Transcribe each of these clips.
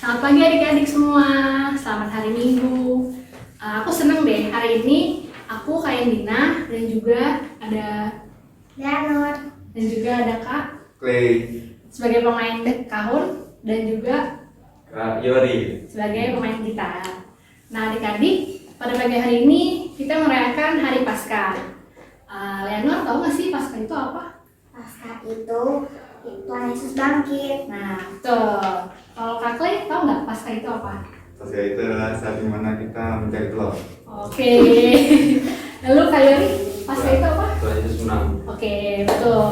Selamat pagi adik-adik semua, selamat hari Minggu. Aku seneng deh, hari ini aku Kak Yandina dan juga ada Leonor dan juga ada Kak Clay, sebagai pemain kahun dan juga Kak Yori. sebagai pemain gitar. Nah adik-adik, pada pagi hari ini kita merayakan Hari Paskah. Leonor tahu nggak sih Paskah itu apa? Paskah itu Tuhan Yesus bangkit. Nah betul. Kalau Kak Clay tahu nggak Paskah itu apa? Paskah itu adalah saat dimana kita mencari telur. Oke. Lalu Kak Yori, Paskah itu apa? Tuhan Yesus menang. Oke, betul.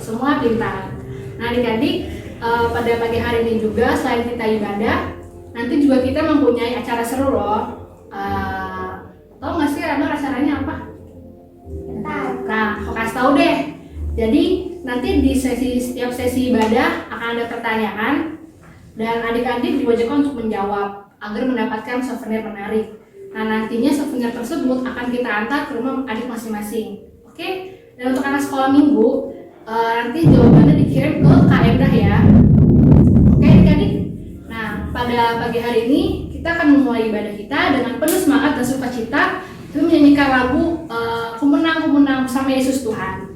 Semua pintar. Nah adik-adik, pada pagi hari ini juga selain kita ibadah, nanti juga kita mempunyai acara seru loh. Tahu nggak sih Rano acaranya apa? Tahu. Nah, aku kasih tahu deh. Jadi nanti di setiap sesi ibadah akan ada pertanyaan dan adik-adik diwajibkan untuk menjawab agar mendapatkan souvenir menarik. Nah nantinya souvenir tersebut akan kita antar ke rumah adik masing-masing. Oke? Dan untuk anak sekolah minggu, nanti jawabannya dikirim ke Kak Endah ya. Oke adik-adik? Nah pada pagi hari ini kita akan memulai ibadah kita dengan penuh semangat dan sukacita dengan menyanyikan lagu Kumenang Kumenang bersama Yesus Tuhan.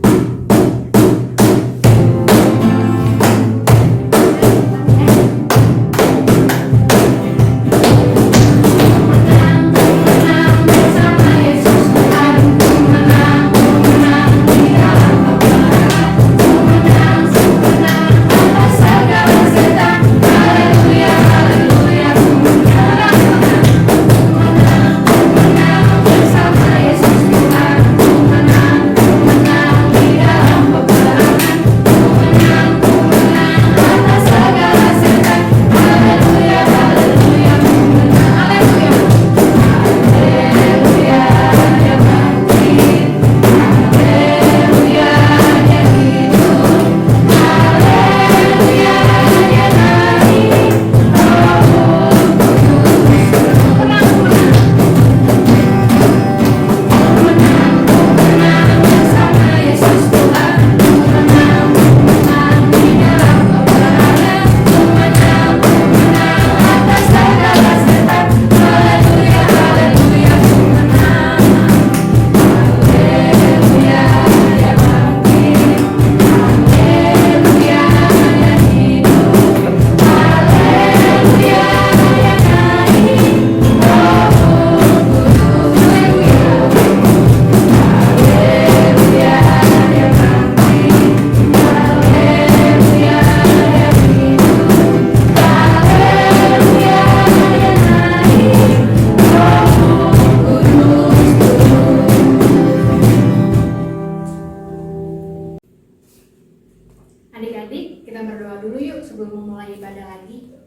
Adik-adik, kita berdoa dulu yuk sebelum memulai ibadah lagi.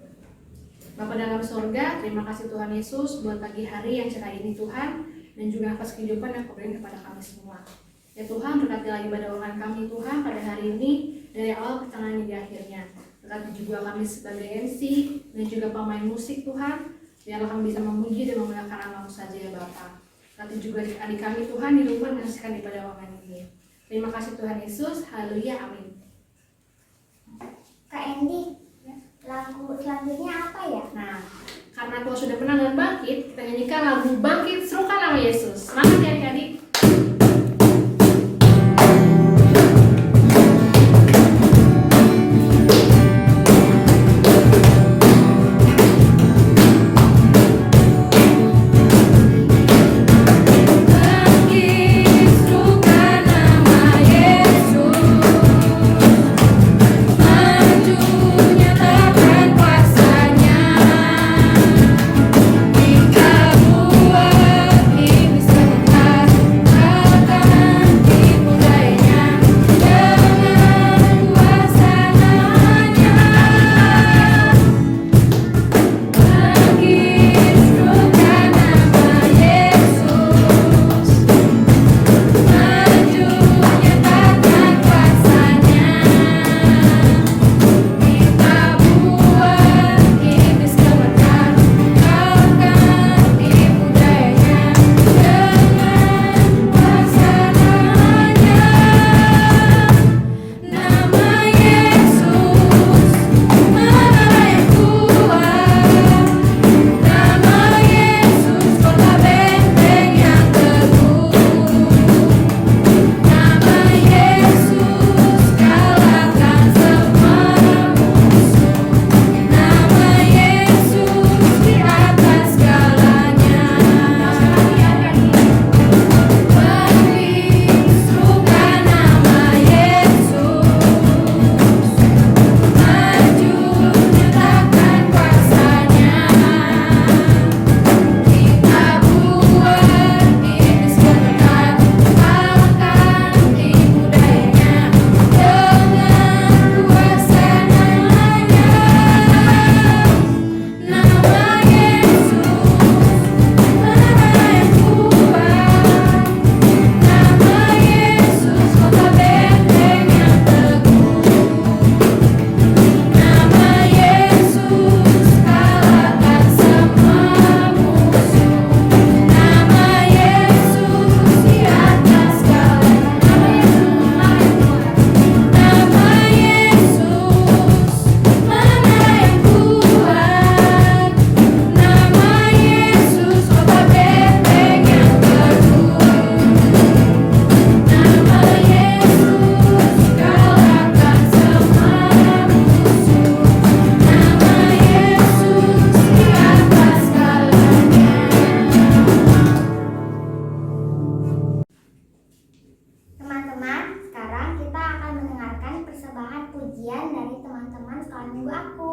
Bapa dalam surga, terima kasih Tuhan Yesus buat pagi hari yang cerah ini Tuhan, dan juga atas kehidupan yang Kau berikan kepada kami semua. Ya Tuhan, berkati lagi ibadah ulangan kami Tuhan pada hari ini, dari awal pertengahan hingga akhirnya. Berkati juga kami sebagai MC dan juga pemain musik Tuhan, biarlah kami bisa memuji dan memuliakan nama-Mu saja ya Bapa. Berkati juga adik kami Tuhan di rumah menyaksikan ibadah ulangan ini. Terima kasih Tuhan Yesus, haleluya, amin. Kak Endi, lagu selanjutnya apa ya? Nah, karena Tuhan sudah menang dan bangkit, kita nyanyikan lagu Bangkit Serukan Nama Yesus. Semangat ya adik-adik. Buat ini sebentar. menunggu aku.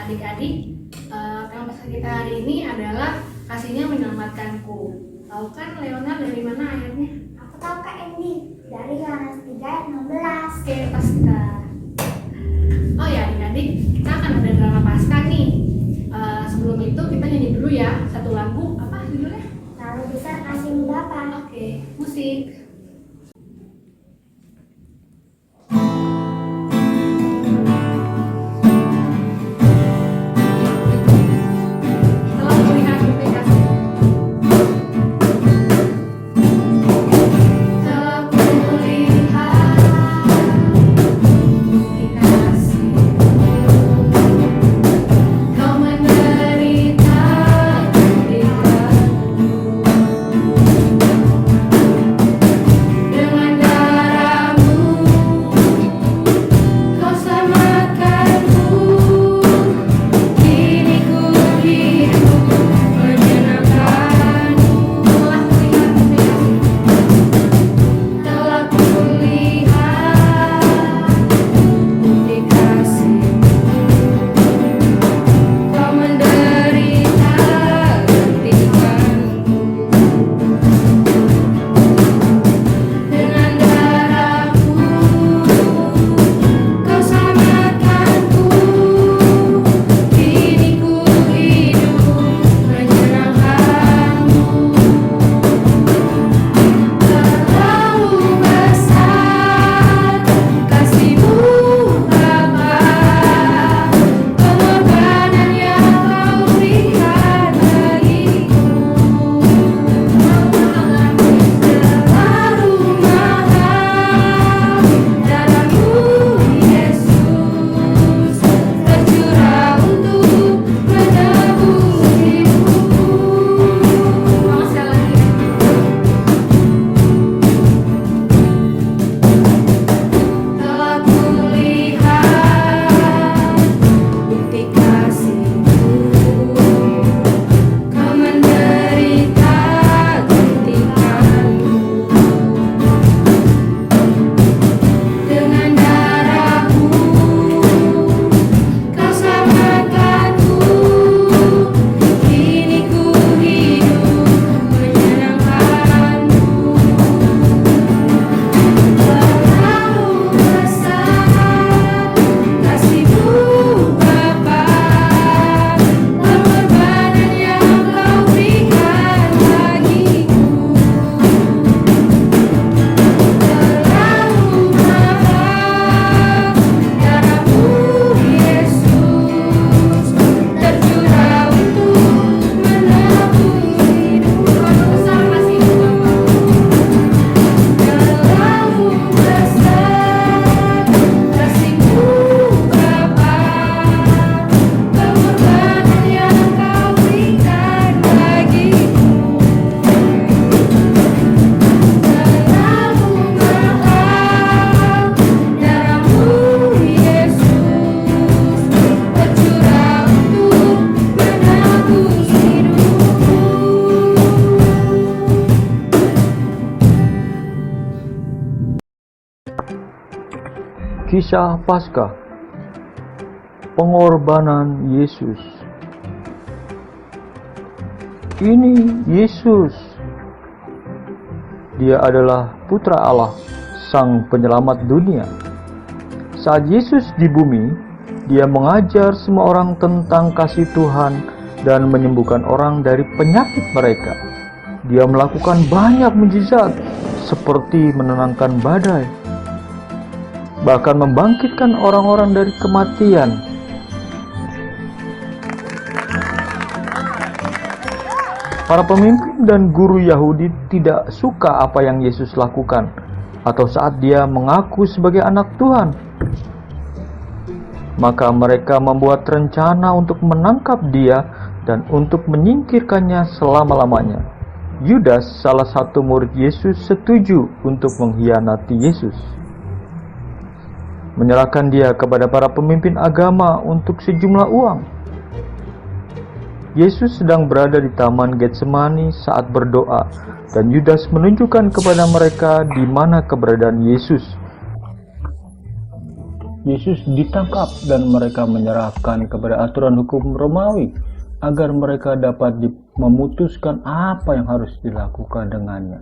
Adik-adik, tema pesan kita hari ini adalah kasihnya menyelamatkanku. Tahu kan Leona dari mana ayatnya? Aku tahu Kak Endi, dari Yohanes 3 ayat 16. Oke, pas kita. Oh ya adik-adik, kita akan ada drama Paskah nih. Sebelum itu kita nyanyi dulu ya satu lagu. Apa judulnya? Lalu besar kasih Bapa. Oke, musik. Kau Kisah Paskah, pengorbanan Yesus. Ini Yesus. Dia adalah Putra Allah, Sang Penyelamat dunia. Saat Yesus di bumi, Dia mengajar semua orang tentang kasih Tuhan dan menyembuhkan orang dari penyakit mereka. Dia melakukan banyak mukjizat seperti menenangkan badai, bahkan membangkitkan orang-orang dari kematian. Para pemimpin dan guru Yahudi tidak suka apa yang Yesus lakukan, atau saat Dia mengaku sebagai anak Tuhan. Maka mereka membuat rencana untuk menangkap Dia dan untuk menyingkirkannya selama-lamanya. Yudas, salah satu murid Yesus, setuju untuk mengkhianati Yesus, menyerahkan Dia kepada para pemimpin agama untuk sejumlah uang. Yesus sedang berada di Taman Getsemani saat berdoa, dan Yudas menunjukkan kepada mereka di mana keberadaan Yesus. Yesus ditangkap dan mereka menyerahkan kepada aturan hukum Romawi agar mereka dapat memutuskan apa yang harus dilakukan dengannya.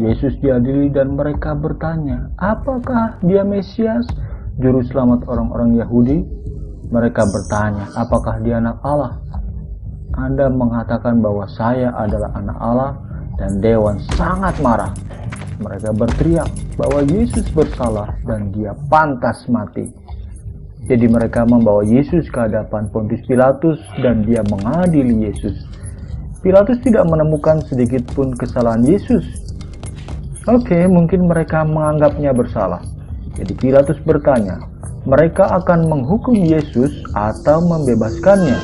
Yesus diadili dan mereka bertanya, apakah Dia Mesias, juru selamat orang-orang Yahudi? Mereka bertanya, apakah Dia anak Allah? Anda mengatakan bahwa saya adalah anak Allah, dan dewan sangat marah. Mereka berteriak bahwa Yesus bersalah dan Dia pantas mati. Jadi mereka membawa Yesus ke hadapan Pontius Pilatus dan dia mengadili Yesus. Pilatus tidak menemukan sedikit pun kesalahan Yesus. Mungkin mereka menganggapnya bersalah. Jadi Pilatus bertanya, mereka akan menghukum Yesus atau membebaskannya?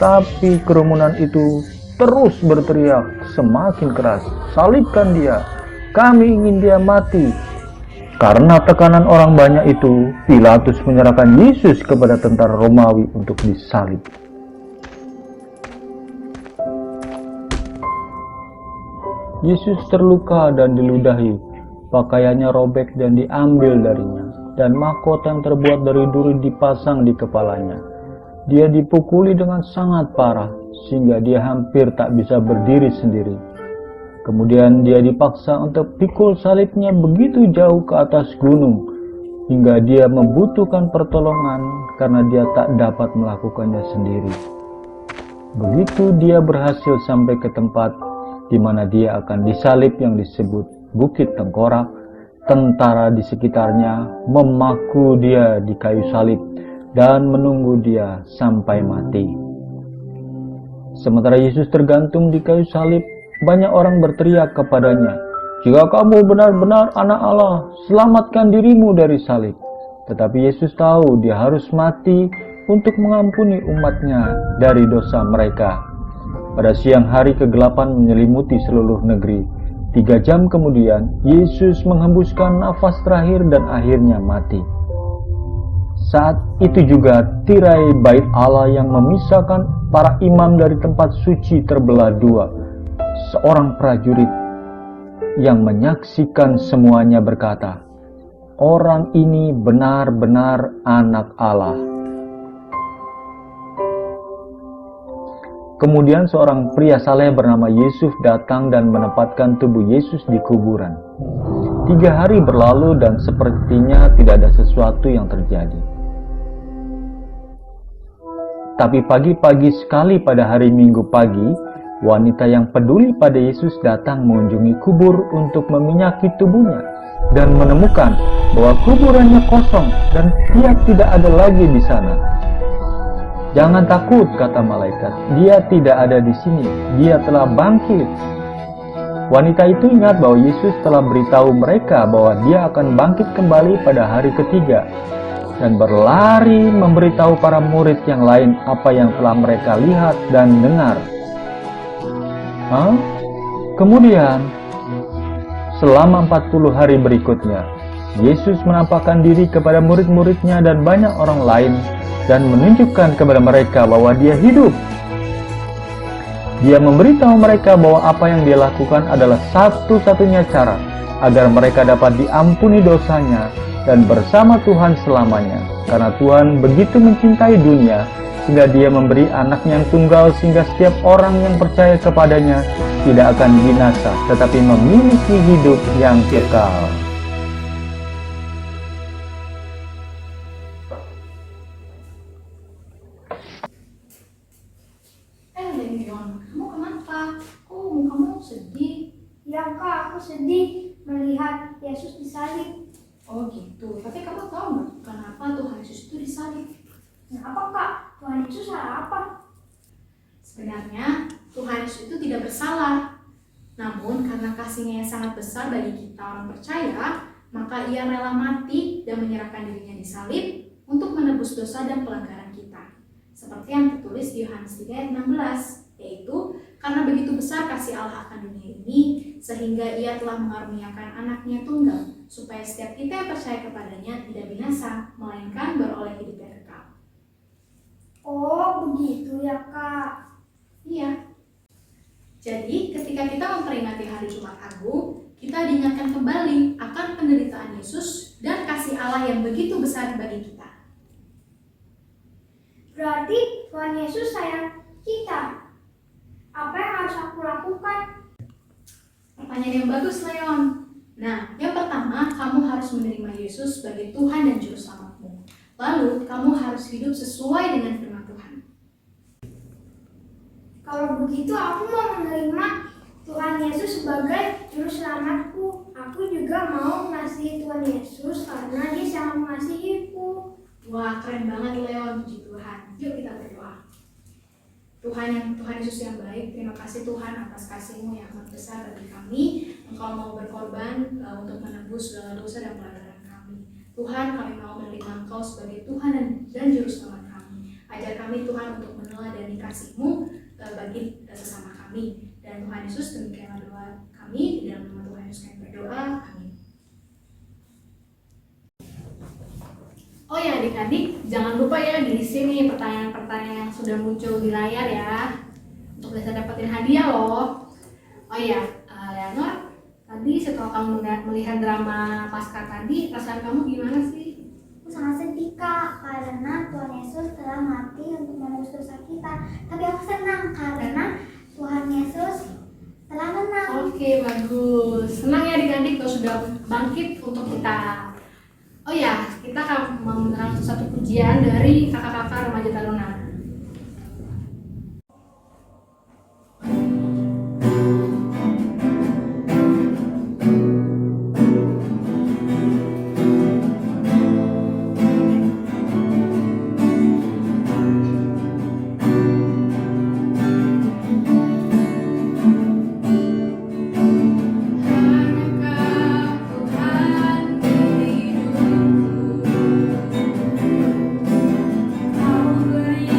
Tapi kerumunan itu terus berteriak semakin keras, salibkan Dia, kami ingin Dia mati. Karena tekanan orang banyak itu, Pilatus menyerahkan Yesus kepada tentara Romawi untuk disalib. Yesus terluka dan diludahi, pakaiannya robek dan diambil darinya, dan mahkota yang terbuat dari duri dipasang di kepalanya. Dia dipukuli dengan sangat parah, sehingga Dia hampir tak bisa berdiri sendiri. Kemudian Dia dipaksa untuk pikul salibnya begitu jauh ke atas gunung, hingga Dia membutuhkan pertolongan karena Dia tak dapat melakukannya sendiri. Begitu Dia berhasil sampai ke tempat di mana Dia akan disalib yang disebut Bukit Tengkorak, tentara di sekitarnya memaku Dia di kayu salib dan menunggu Dia sampai mati. Sementara Yesus tergantung di kayu salib, banyak orang berteriak kepadanya, jika kamu benar-benar anak Allah, selamatkan dirimu dari salib. Tetapi Yesus tahu Dia harus mati untuk mengampuni umatnya dari dosa mereka. Pada siang hari kegelapan menyelimuti seluruh negeri. 3 jam kemudian, Yesus menghembuskan nafas terakhir dan akhirnya mati. Saat itu juga tirai bait Allah yang memisahkan para imam dari tempat suci terbelah dua. Seorang prajurit yang menyaksikan semuanya berkata, orang ini benar-benar anak Allah. Kemudian seorang pria saleh bernama Yusuf datang dan menempatkan tubuh Yesus di kuburan. 3 hari berlalu dan sepertinya tidak ada sesuatu yang terjadi. Tapi pagi-pagi sekali pada hari Minggu pagi, wanita yang peduli pada Yesus datang mengunjungi kubur untuk meminyaki tubuhnya dan menemukan bahwa kuburannya kosong dan Dia tidak ada lagi di sana. Jangan takut, kata malaikat, Dia tidak ada di sini, Dia telah bangkit. Wanita itu ingat bahwa Yesus telah beritahu mereka bahwa Dia akan bangkit kembali pada hari ketiga, dan berlari memberitahu para murid yang lain apa yang telah mereka lihat dan dengar. Kemudian, selama 40 hari berikutnya, Yesus menampakkan diri kepada murid-muridnya dan banyak orang lain dan menunjukkan kepada mereka bahwa Dia hidup. Dia memberitahu mereka bahwa apa yang Dia lakukan adalah satu-satunya cara agar mereka dapat diampuni dosanya dan bersama Tuhan selamanya. Karena Tuhan begitu mencintai dunia, sehingga Dia memberi anaknya yang tunggal, sehingga setiap orang yang percaya kepadanya tidak akan binasa, tetapi memiliki hidup yang kekal. Leon, kamu kenapa? Kok kamu sedih? Ya kak, aku sedih melihat Yesus disalib. Oh gitu, tapi kamu tahu nggak kenapa Tuhan Yesus itu disalib? Kenapa kak? Tuhan Yesus salah apa? Sebenarnya Tuhan Yesus itu tidak bersalah. Namun karena kasihnya yang sangat besar bagi kita orang percaya, maka Ia rela mati dan menyerahkan dirinya disalib untuk menebus dosa dan pelanggaran kita. Seperti yang tertulis di Yohanes 3 ayat 16, yaitu karena begitu besar kasih Allah akan dunia ini, sehingga Ia telah mengaruniakan anaknya tunggal, supaya setiap kita yang percaya kepadanya tidak binasa, melainkan beroleh hidup yang kekal. Oh begitu ya kak. Iya. Jadi ketika kita memperingati hari Jumat Agung, kita diingatkan kembali akan penderitaan Yesus dan kasih Allah yang begitu besar bagi kita. Berarti Tuhan Yesus sayang kita. Apa yang harus aku lakukan? Pertanyaan yang bagus, Leon. Nah, yang pertama, kamu harus menerima Yesus sebagai Tuhan dan Juru Selamatmu. Lalu, kamu harus hidup sesuai dengan firman Tuhan. Kalau begitu aku mau menerima Tuhan Yesus sebagai Juru Selamatku. Aku juga mau mengasihi Tuhan Yesus karena Dia sangat mengasihiku. Wah, keren banget, Leon. Puji Tuhan. Yuk kita berdoa. Tuhan Yesus yang baik, terima kasih Tuhan atas kasih-Mu yang amat besar bagi kami. Engkau mau berkorban untuk menebus segala dosa dan pelanggaran kami. Tuhan, kami mau menerima Engkau sebagai Tuhan dan Juru Selamat kami. Ajar kami Tuhan untuk meneladani kasih-Mu bagi sesama kami. Dan Tuhan Yesus, demikianlah doa kami. Di dalam nama Tuhan Yesus kami berdoa. Amin. Oh ya adik-adik, jangan lupa ya diisi nih pertanyaan-pertanyaan yang sudah muncul di layar ya, untuk bisa dapetin hadiah loh. Oh ya, Leonor, tadi setelah kamu melihat drama Paskah tadi, perasaan kamu gimana sih? Aku sangat sedih kak karena Tuhan Yesus telah mati untuk menebus dosa kita. Tapi aku senang karena Tuhan Yesus telah menang. Oke, bagus. Senang ya adik-adik kalau sudah bangkit untuk kita. Oh ya, kita akan menerang satu pujian dari kakak-kakak remaja Taruna. Kau beri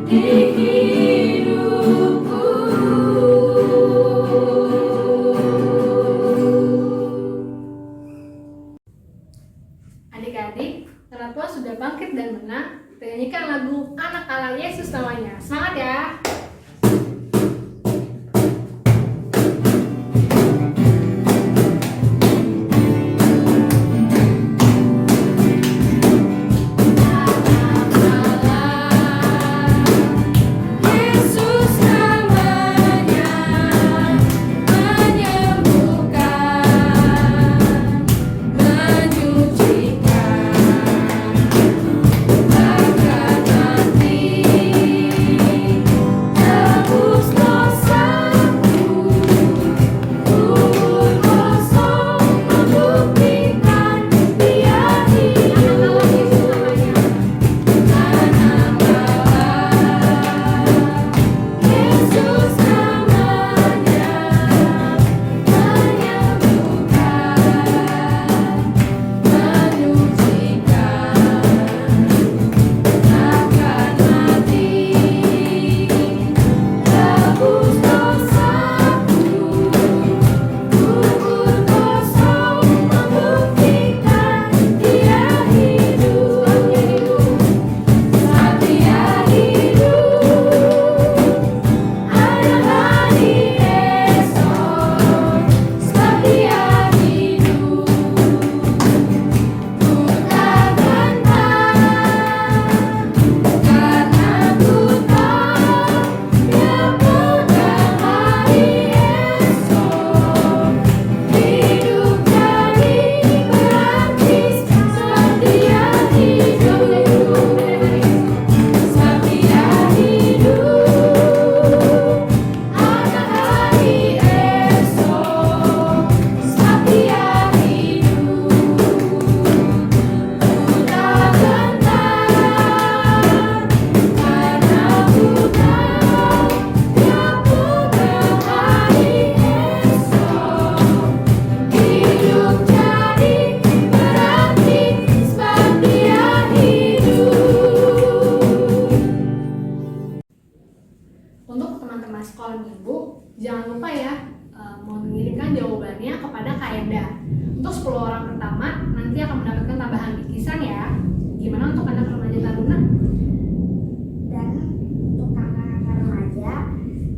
di hidupku. Adik-adik, orang tua sudah bangkit dan menang. Kita nyanyikan lagu Anak Allah Yesus namanya. Semangat ya! Yesus namanya menyembuhkan, menyucikan, bahkan mati, tebus dosaku, kubur kosong membuktikan Dia hidup. Anak Allah, Yesus namanya menyembuhkan, menyucikan, bahkan mati, tebus dosaku, kubur kosong membuktikan Dia hidup. Sebab Dia hidup, ada hari esok. Sebab Dia hidup, ku tak gentar, karena ku tahu Dia pegang hari esok. Hidup jadi berarti sebab Dia hidup. Sebab Dia hidup, ada hari esok. Sebab Dia hidup, ku tak gentar, karena ku tahu Dia pegang hari esok. Hidup jadi berarti sebab Dia hidup. Untuk teman-teman sekolah minggu, jangan lupa ya mengirimkan jawabannya kepada Kak Enda. Untuk 10 orang pertama nanti akan mendapatkan tambahan bikisan ya. Gimana untuk anak remaja taruna? Dan untuk kakak-kakak remaja,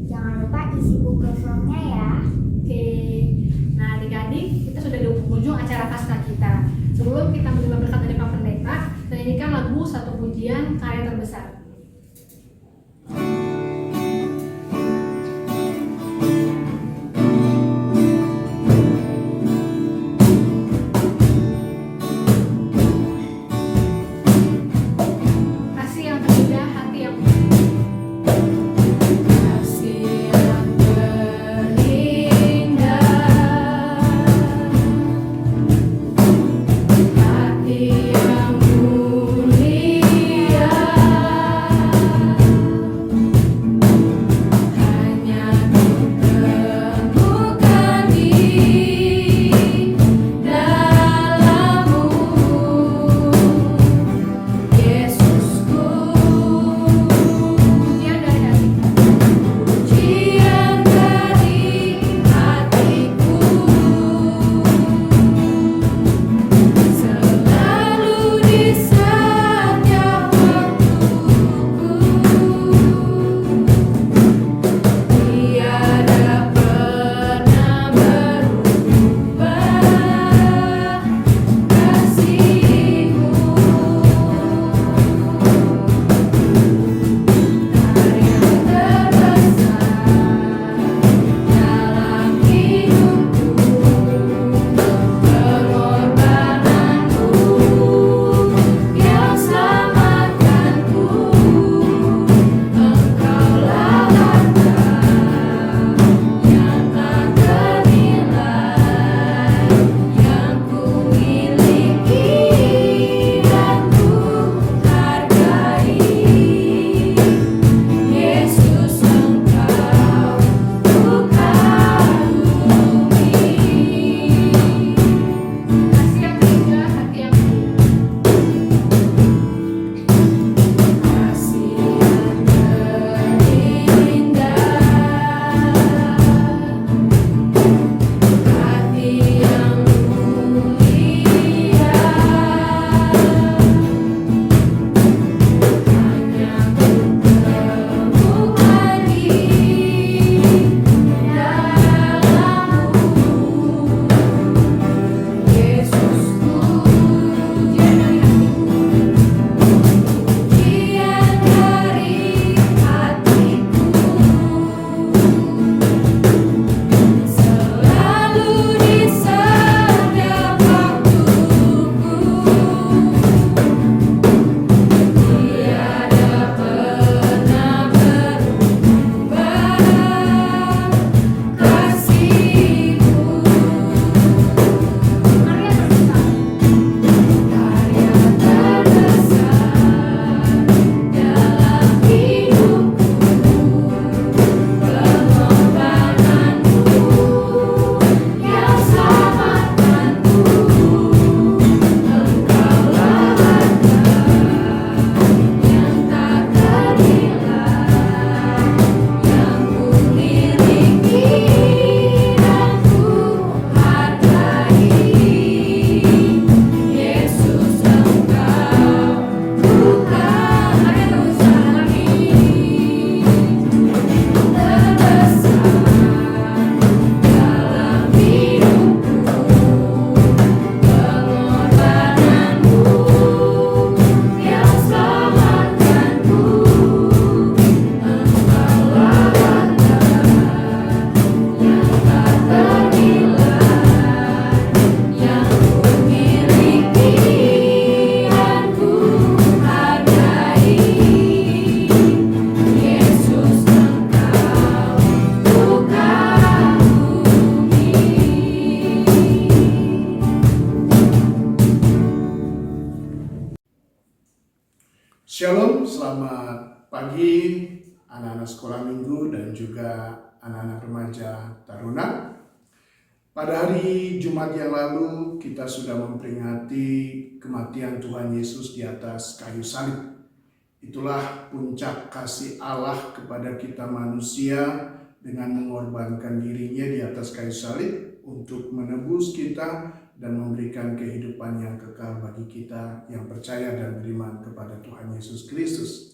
jangan lupa isi buku formnya ya. Oke. Nah, adik-adik, kita sudah di ujung acara pasca kita. Sebelum kita menerima berkat dari Pak Pendeta, kita nyanyikan lagu Satu Pujian Karya Terbesar. Kasih yang terindah, hati yang Kasih yang terindah, hati yang mulia, pagi anak-anak sekolah minggu dan juga anak-anak remaja taruna. Pada hari Jumat yang lalu kita sudah memperingati kematian Tuhan Yesus di atas kayu salib. Itulah puncak kasih Allah kepada kita manusia dengan mengorbankan dirinya di atas kayu salib untuk menebus kita dan memberikan kehidupan yang kekal bagi kita yang percaya dan beriman kepada Tuhan Yesus Kristus.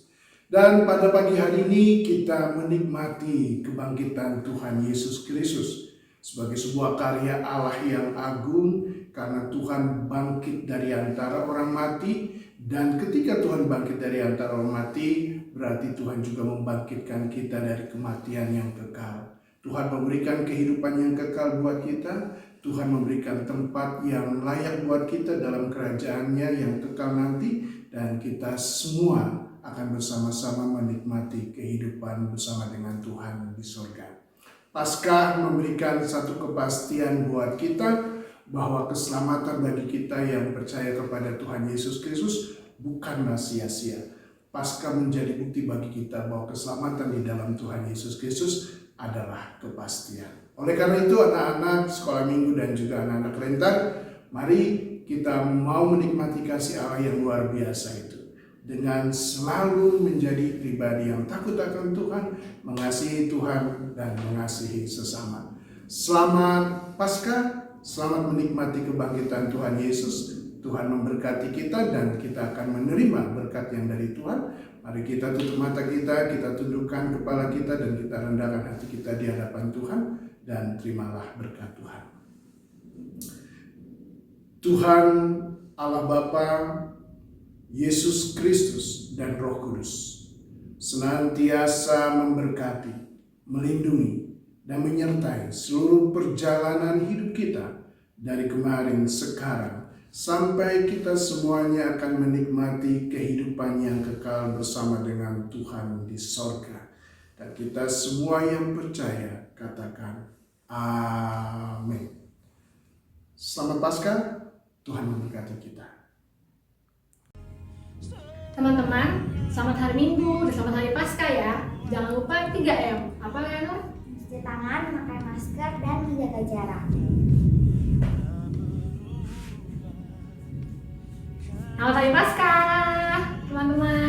Dan pada pagi hari ini kita menikmati kebangkitan Tuhan Yesus Kristus sebagai sebuah karya Allah yang agung, karena Tuhan bangkit dari antara orang mati. Dan ketika Tuhan bangkit dari antara orang mati, berarti Tuhan juga membangkitkan kita dari kematian yang kekal. Tuhan memberikan kehidupan yang kekal buat kita. Tuhan memberikan tempat yang layak buat kita dalam kerajaannya yang kekal nanti. Dan kita semua akan bersama-sama menikmati kehidupan bersama dengan Tuhan di surga. Paskah memberikan satu kepastian buat kita bahwa keselamatan bagi kita yang percaya kepada Tuhan Yesus Kristus bukanlah sia-sia. Paskah menjadi bukti bagi kita bahwa keselamatan di dalam Tuhan Yesus Kristus adalah kepastian. Oleh karena itu anak-anak sekolah minggu dan juga anak-anak rentan, mari kita mau menikmati kasih Allah yang luar biasa itu dengan selalu menjadi pribadi yang takut akan Tuhan, mengasihi Tuhan dan mengasihi sesama. Selamat Paskah, selamat menikmati kebangkitan Tuhan Yesus. Tuhan memberkati kita dan kita akan menerima berkat yang dari Tuhan. Mari kita tutup mata kita tundukkan kepala kita dan kita rendahkan hati kita di hadapan Tuhan dan terimalah berkat Tuhan. Tuhan Allah Bapa, Yesus Kristus dan Roh Kudus senantiasa memberkati, melindungi, dan menyertai seluruh perjalanan hidup kita dari kemarin, sekarang, sampai kita semuanya akan menikmati kehidupan yang kekal bersama dengan Tuhan di sorga. Dan kita semua yang percaya katakan amin. Selamat Paskah, Tuhan memberkati kita. Teman-teman, selamat hari Minggu dan selamat hari Paskah ya. Jangan lupa 3M. Apa Leonor? Cuci tangan, memakai masker, dan menjaga jarak. Selamat hari Paskah, teman-teman.